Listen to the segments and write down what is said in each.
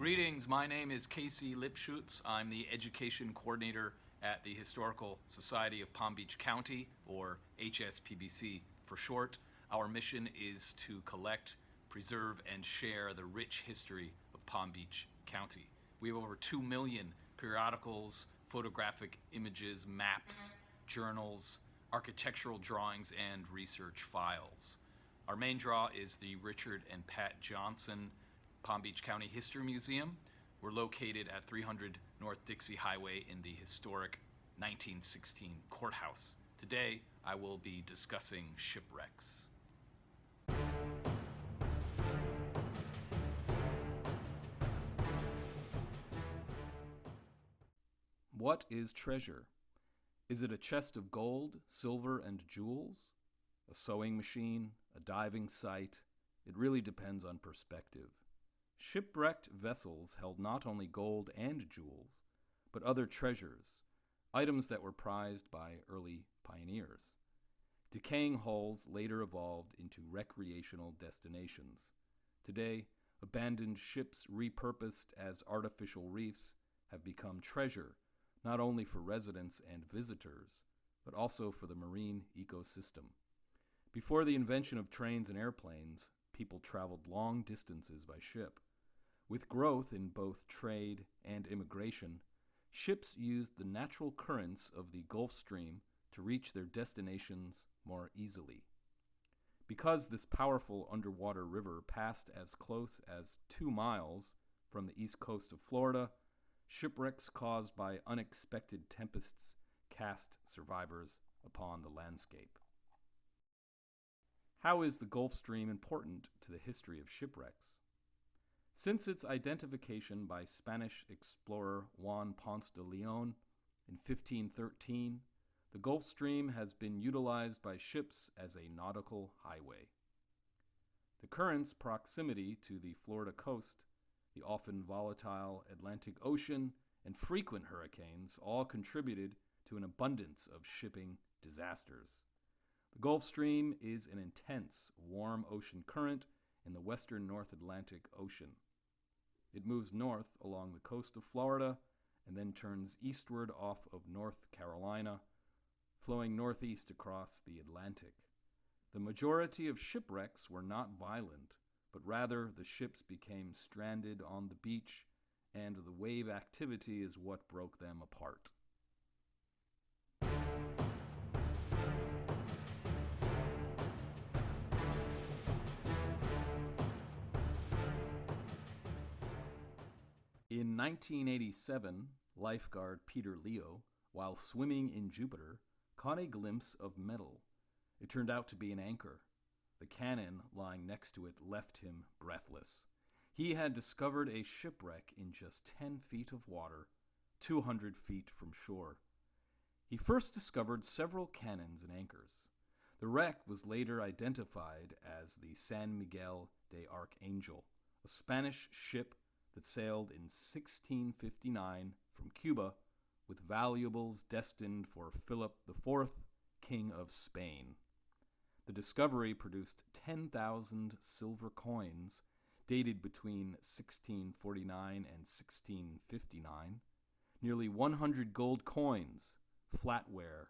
Greetings, my name is Casey Lipschutz. I'm the Education Coordinator at the Historical Society of Palm Beach County, or HSPBC for short. Our mission is to collect, preserve, and share the rich history of Palm Beach County. We have over 2 million periodicals, photographic images, maps, journals, architectural drawings, and research files. Our main draw is the Richard and Pat Johnson Palm Beach County History Museum. We're located at 300 North Dixie Highway in the historic 1916 courthouse. Today, I will be discussing shipwrecks. What is treasure? Is it a chest of gold, silver, and jewels? A sewing machine? A diving site? It really depends on perspective. Shipwrecked vessels held not only gold and jewels, but other treasures, items that were prized by early pioneers. Decaying hulls later evolved into recreational destinations. Today, abandoned ships repurposed as artificial reefs have become treasure, not only for residents and visitors, but also for the marine ecosystem. Before the invention of trains and airplanes, people traveled long distances by ship. With growth in both trade and immigration, ships used the natural currents of the Gulf Stream to reach their destinations more easily. Because this powerful underwater river passed as close as 2 miles from the east coast of Florida, shipwrecks caused by unexpected tempests cast survivors upon the landscape. How is the Gulf Stream important to the history of shipwrecks? Since its identification by Spanish explorer Juan Ponce de Leon in 1513, the Gulf Stream has been utilized by ships as a nautical highway. The current's proximity to the Florida coast, the often volatile Atlantic Ocean, and frequent hurricanes all contributed to an abundance of shipping disasters. The Gulf Stream is an intense, warm ocean current in the western North Atlantic Ocean. It moves north along the coast of Florida and then turns eastward off of North Carolina, flowing northeast across the Atlantic. The majority of shipwrecks were not violent, but rather the ships became stranded on the beach, and the wave activity is what broke them apart. In 1987, lifeguard Peter Leo, while swimming in Jupiter, caught a glimpse of metal. It turned out to be an anchor. The cannon lying next to it left him breathless. He had discovered a shipwreck in just 10 feet of water, 200 feet from shore. He first discovered several cannons and anchors. The wreck was later identified as the San Miguel de Archangel, a Spanish ship that sailed in 1659 from Cuba with valuables destined for Philip IV, King of Spain. The discovery produced 10,000 silver coins dated between 1649 and 1659, nearly 100 gold coins, flatware,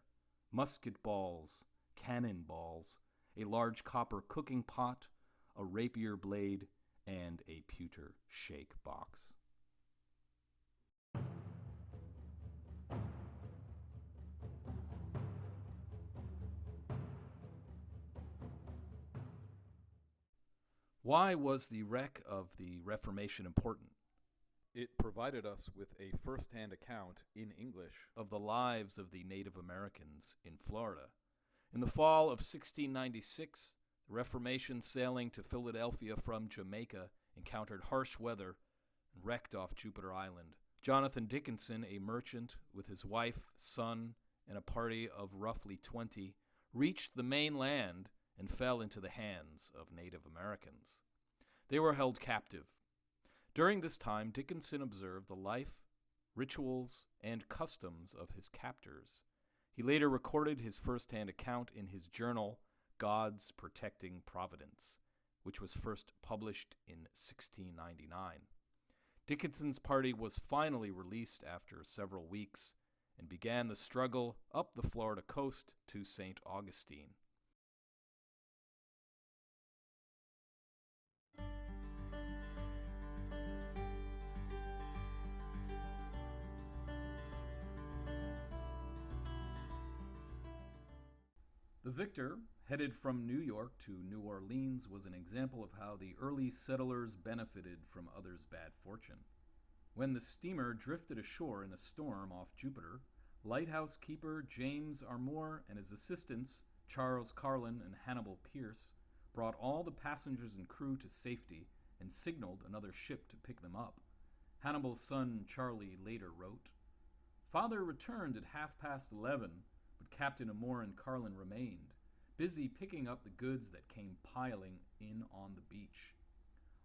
musket balls, cannon balls, a large copper cooking pot, a rapier blade, and a pewter shake box. Why was the wreck of the Reformation important? It provided us with a first-hand account in English of the lives of the Native Americans in Florida. In the fall of 1696, the Reformation sailing to Philadelphia from Jamaica encountered harsh weather and wrecked off Jupiter Island. Jonathan Dickinson, a merchant with his wife, son, and a party of roughly 20, reached the mainland and fell into the hands of Native Americans. They were held captive. During this time, Dickinson observed the life, rituals, and customs of his captors. He later recorded his first-hand account in his journal, God's Protecting Providence, which was first published in 1699. Dickinson's party was finally released after several weeks and began the struggle up the Florida coast to St. Augustine. The Victor, headed from New York to New Orleans, was an example of how the early settlers benefited from others' bad fortune. When the steamer drifted ashore in a storm off Jupiter, lighthouse keeper James Armour and his assistants, Charles Carlin and Hannibal Pierce, brought all the passengers and crew to safety and signaled another ship to pick them up. Hannibal's son Charlie later wrote, "Father returned at 11:30, but Captain Armour and Carlin remained, busy picking up the goods that came piling in on the beach.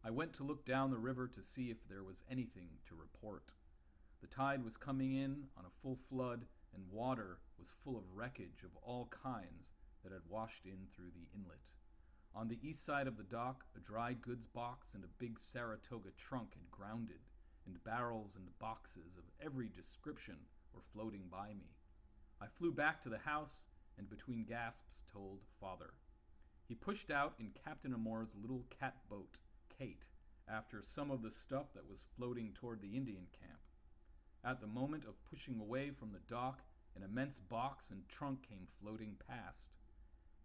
I went to look down the river to see if there was anything to report. The tide was coming in on a full flood, and water was full of wreckage of all kinds that had washed in through the inlet. On the east side of the dock, a dry goods box and a big Saratoga trunk had grounded, and barrels and boxes of every description were floating by me. I flew back to the house and between gasps told Father. He pushed out in Captain Amour's little cat boat, Kate, after some of the stuff that was floating toward the Indian camp. At the moment of pushing away from the dock, an immense box and trunk came floating past.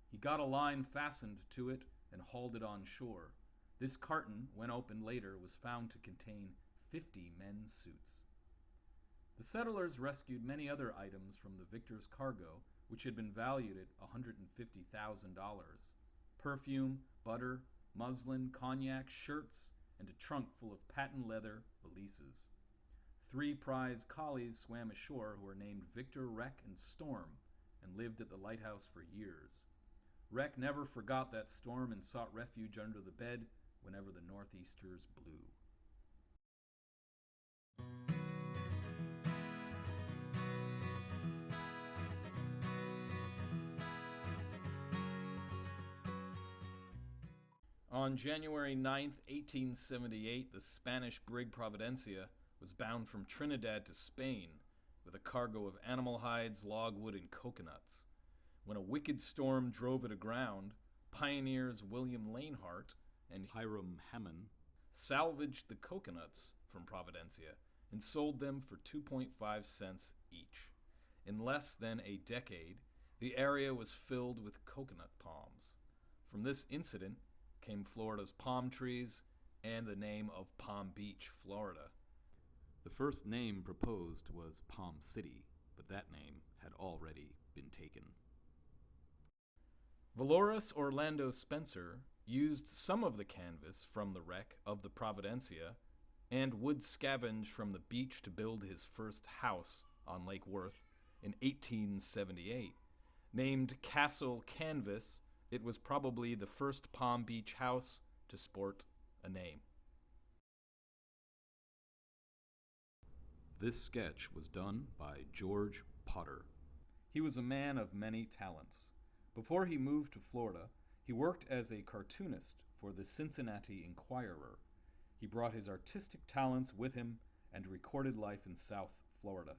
He got a line fastened to it and hauled it on shore. This carton, when opened later, was found to contain 50 men's suits. The settlers rescued many other items from the Victor's cargo, which had been valued at $150,000. Perfume, butter, muslin, cognac, shirts, and a trunk full of patent leather valises. 3 prize collies swam ashore who were named Victor, Wreck, and Storm, and lived at the lighthouse for years. Wreck never forgot that storm and sought refuge under the bed whenever the northeasters blew. On January 9, 1878, the Spanish brig Providencia was bound from Trinidad to Spain with a cargo of animal hides, logwood, and coconuts. When a wicked storm drove it aground, pioneers William Lanehart and Hiram Hammond salvaged the coconuts from Providencia and sold them for 2.5 cents each. In less than a decade, the area was filled with coconut palms. From this incident came Florida's palm trees and the name of Palm Beach, Florida. The first name proposed was Palm City, but that name had already been taken. Valoris Orlando Spencer used some of the canvas from the wreck of the Providencia and would scavenge from the beach to build his first house on Lake Worth in 1878. Named Castle Canvas, it was probably the first Palm Beach house to sport a name. This sketch was done by George Potter. He was a man of many talents. Before he moved to Florida, he worked as a cartoonist for the Cincinnati Enquirer. He brought his artistic talents with him and recorded life in South Florida.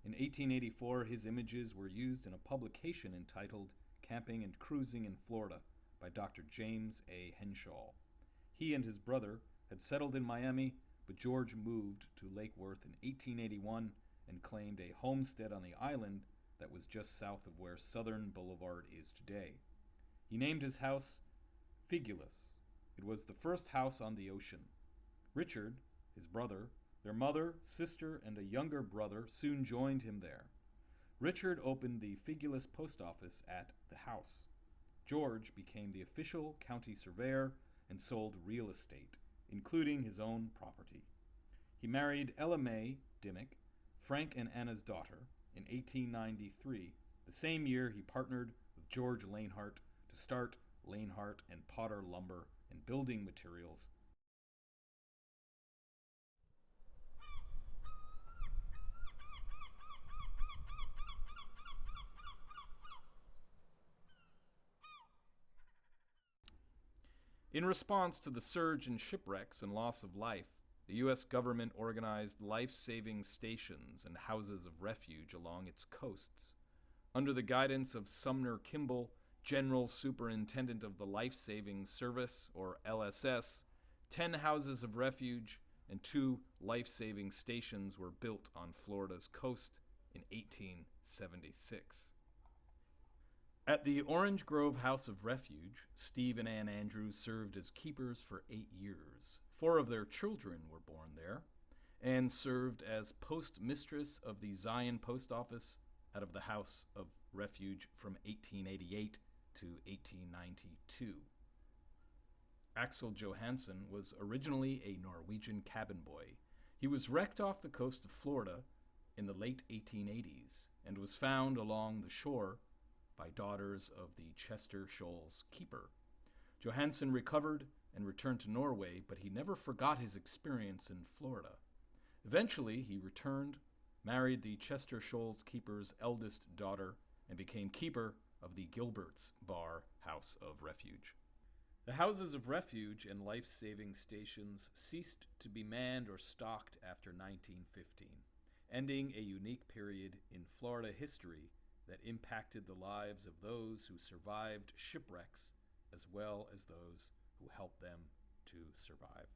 In 1884, his images were used in a publication entitled Camping and Cruising in Florida by Dr. James A. Henshaw. He and his brother had settled in Miami, but George moved to Lake Worth in 1881 and claimed a homestead on the island that was just south of where Southern Boulevard is today. He named his house Figulus. It was the first house on the ocean. Richard, his brother, their mother, sister, and a younger brother soon joined him there. Richard opened the Figulus post office at the house. George became the official county surveyor and sold real estate, including his own property. He married Ella Mae Dimmick, Frank and Anna's daughter, in 1893, the same year he partnered with George Lanehart to start Lanehart and Potter Lumber and Building Materials. In response to the surge in shipwrecks and loss of life, the U.S. government organized life-saving stations and houses of refuge along its coasts. Under the guidance of Sumner Kimball, General Superintendent of the Life-Saving Service, or LSS, 10 houses of refuge and 2 life-saving stations were built on Florida's coast in 1876. At the Orange Grove House of Refuge, Steve and Ann Andrews served as keepers for 8 years. 4 of their children were born there. Ann served as postmistress of the Zion Post Office out of the House of Refuge from 1888 to 1892. Axel Johansen was originally a Norwegian cabin boy. He was wrecked off the coast of Florida in the late 1880s and was found along the shore by daughters of the Chester Shoals keeper. Johansen recovered and returned to Norway, but he never forgot his experience in Florida. Eventually, he returned, married the Chester Shoals keeper's eldest daughter, and became keeper of the Gilbert's Bar House of Refuge. The houses of refuge and life-saving stations ceased to be manned or stocked after 1915, ending a unique period in Florida history that impacted the lives of those who survived shipwrecks as well as those who helped them to survive.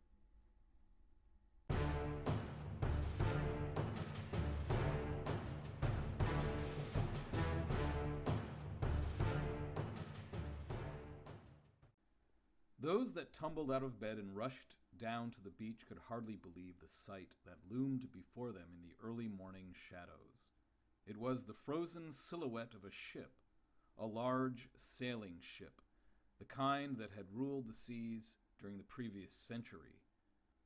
Those that tumbled out of bed and rushed down to the beach could hardly believe the sight that loomed before them in the early morning shadows. It was the frozen silhouette of a ship, a large sailing ship, the kind that had ruled the seas during the previous century.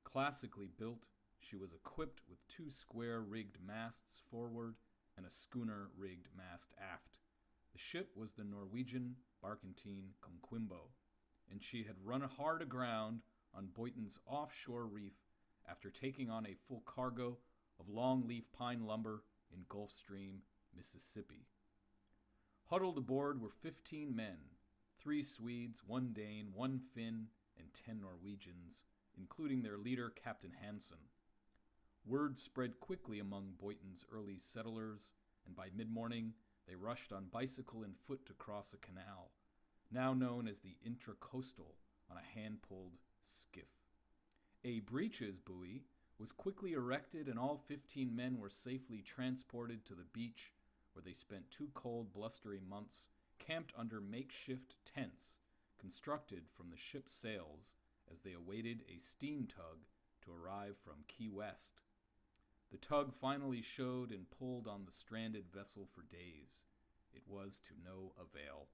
Classically built, she was equipped with 2 square-rigged masts forward and a schooner-rigged mast aft. The ship was the Norwegian barkentine COQUIMBO, and she had run hard aground on Boynton's offshore reef after taking on a full cargo of longleaf pine lumber in Gulf Stream, Mississippi. Huddled aboard were 15 men, 3 Swedes, 1 Dane, 1 Finn, and 10 Norwegians, including their leader, Captain Hansen. Word spread quickly among Boynton's early settlers, and by mid-morning they rushed on bicycle and foot to cross a canal, now known as the Intracoastal, on a hand-pulled skiff. A breeches buoy was quickly erected, and all 15 men were safely transported to the beach, where they spent 2 cold, blustery months camped under makeshift tents constructed from the ship's sails as they awaited a steam tug to arrive from Key West. The tug finally showed and pulled on the stranded vessel for days. It was to no avail.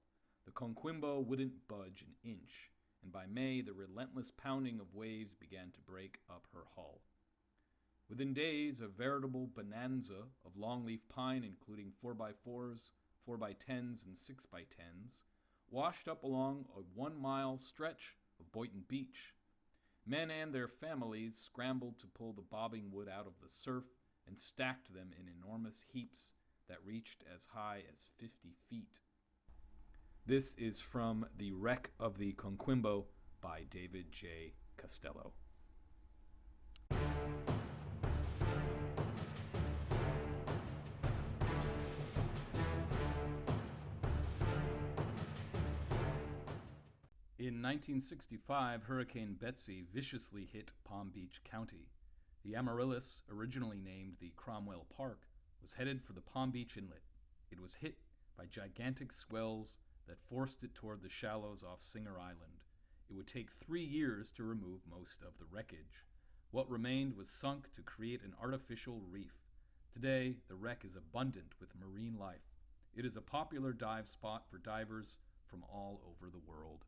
The COQUIMBO wouldn't budge an inch, and by May the relentless pounding of waves began to break up her hull. Within days, a veritable bonanza of longleaf pine, including 4x4s, 4x10s, and 6x10s, washed up along a 1-mile stretch of Boynton Beach. Men and their families scrambled to pull the bobbing wood out of the surf and stacked them in enormous heaps that reached as high as 50 feet. This is from The Wreck of the COQUIMBO by David J. Costello. In 1965, Hurricane Betsy viciously hit Palm Beach County. The Amaryllis, originally named the Cromwell Park, was headed for the Palm Beach Inlet. It was hit by gigantic swells that forced it toward the shallows off Singer Island. It would take 3 years to remove most of the wreckage. What remained was sunk to create an artificial reef. Today, the wreck is abundant with marine life. It is a popular dive spot for divers from all over the world.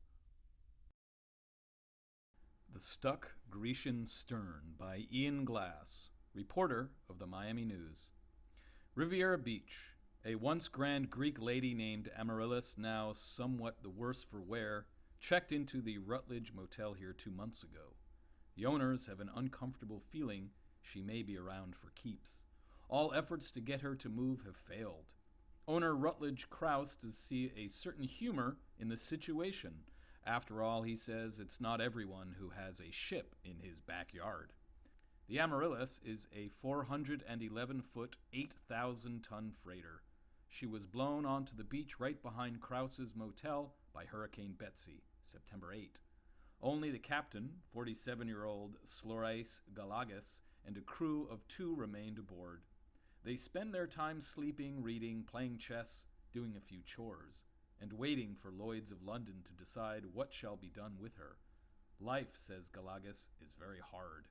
The Stuck Grecian Stern by Ian Glass, reporter of the Miami News. Riviera Beach. A once grand Greek lady named Amaryllis, now somewhat the worse for wear, checked into the Rutledge Motel here 2 months ago. The owners have an uncomfortable feeling she may be around for keeps. All efforts to get her to move have failed. Owner Rutledge Krause does see a certain humor in the situation. After all, he says it's not everyone who has a ship in his backyard. The Amaryllis is a 411-foot, 8,000-ton freighter. She was blown onto the beach right behind Krause's motel by Hurricane Betsy, September 8. Only the captain, 47-year-old Slorais Galagis, and a crew of 2 remained aboard. They spend their time sleeping, reading, playing chess, doing a few chores, and waiting for Lloyd's of London to decide what shall be done with her. Life, says Galagis, is very hard.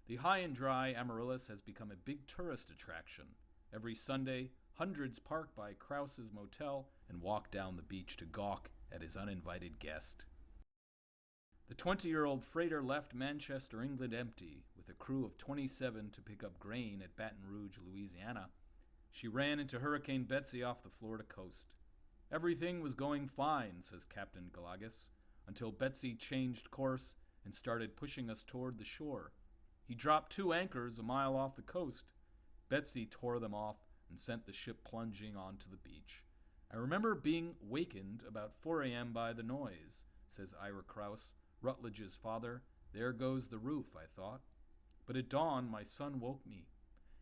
The high and dry Amaryllis has become a big tourist attraction. Every Sunday, hundreds park by Krause's motel and walk down the beach to gawk at his uninvited guest. The 20-year-old freighter left Manchester, England empty, with a crew of 27 to pick up grain at Baton Rouge, Louisiana. She ran into Hurricane Betsy off the Florida coast. Everything was going fine, says Captain Galagis, until Betsy changed course and started pushing us toward the shore. He dropped 2 anchors a mile off the coast. Betsy tore them off and sent the ship plunging onto the beach. I remember being wakened about 4 a.m. by the noise, says Ira Krause, Rutledge's father. There goes the roof, I thought. But at dawn, my son woke me.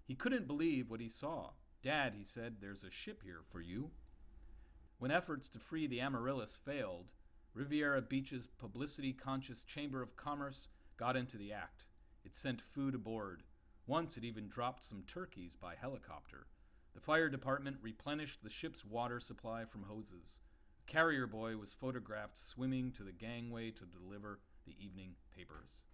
He couldn't believe what he saw. Dad, he said, there's a ship here for you. When efforts to free the Amaryllis failed, Riviera Beach's publicity-conscious Chamber of Commerce got into the act. It sent food aboard. Once it even dropped some turkeys by helicopter. The fire department replenished the ship's water supply from hoses. A carrier boy was photographed swimming to the gangway to deliver the evening papers.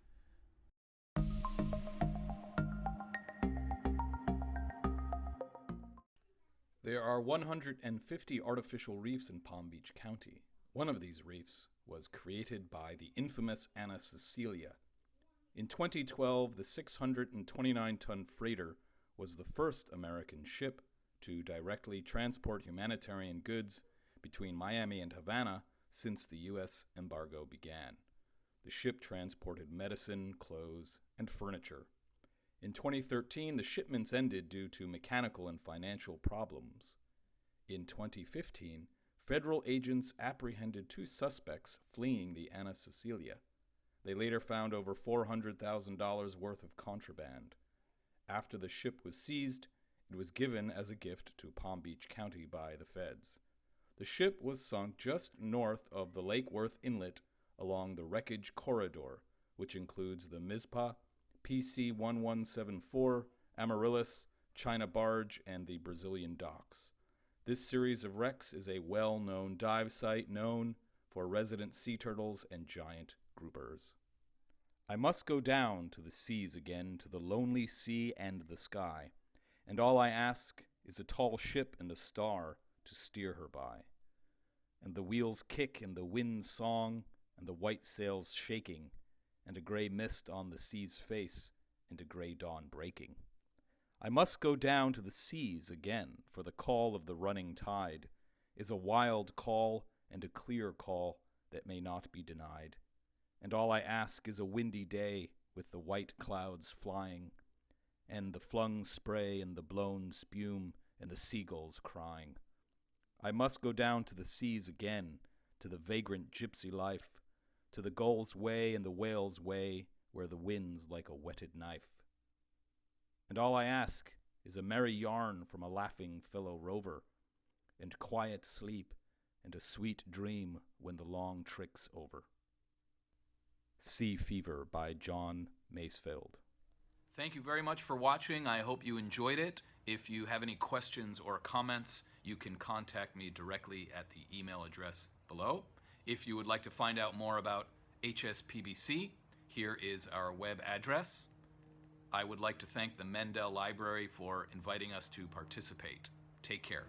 There are 150 artificial reefs in Palm Beach County. One of these reefs was created by the infamous Anna Cecilia. In 2012, the 629-ton freighter was the first American ship to directly transport humanitarian goods between Miami and Havana since the U.S. embargo began. The ship transported medicine, clothes, and furniture. In 2013, the shipments ended due to mechanical and financial problems. In 2015, federal agents apprehended 2 suspects fleeing the Anna Cecilia. They later found over $400,000 worth of contraband. After the ship was seized, it was given as a gift to Palm Beach County by the feds. The ship was sunk just north of the Lake Worth Inlet along the wreckage corridor, which includes the Mizpah, PC-1174, Amaryllis, China Barge, and the Brazilian docks. This series of wrecks is a well-known dive site known for resident sea turtles and giant groupers. I must go down to the seas again, to the lonely sea and the sky, and all I ask is a tall ship and a star to steer her by. And the wheels kick in the wind's song, and the white sails shaking, and a gray mist on the sea's face, and a gray dawn breaking. I must go down to the seas again, for the call of the running tide is a wild call and a clear call that may not be denied. And all I ask is a windy day with the white clouds flying, and the flung spray and the blown spume and the seagulls crying. I must go down to the seas again, to the vagrant gypsy life, to the gull's way and the whale's way, where the wind's like a whetted knife. And all I ask is a merry yarn from a laughing fellow rover, and quiet sleep and a sweet dream when the long trick's over. Sea Fever by John Masefield. Thank you very much for watching. I hope you enjoyed it. If you have any questions or comments, you can contact me directly at the email address below. If you would like to find out more about HSPBC, here is our web address. I would like to thank the Mandel Library for inviting us to participate. Take care.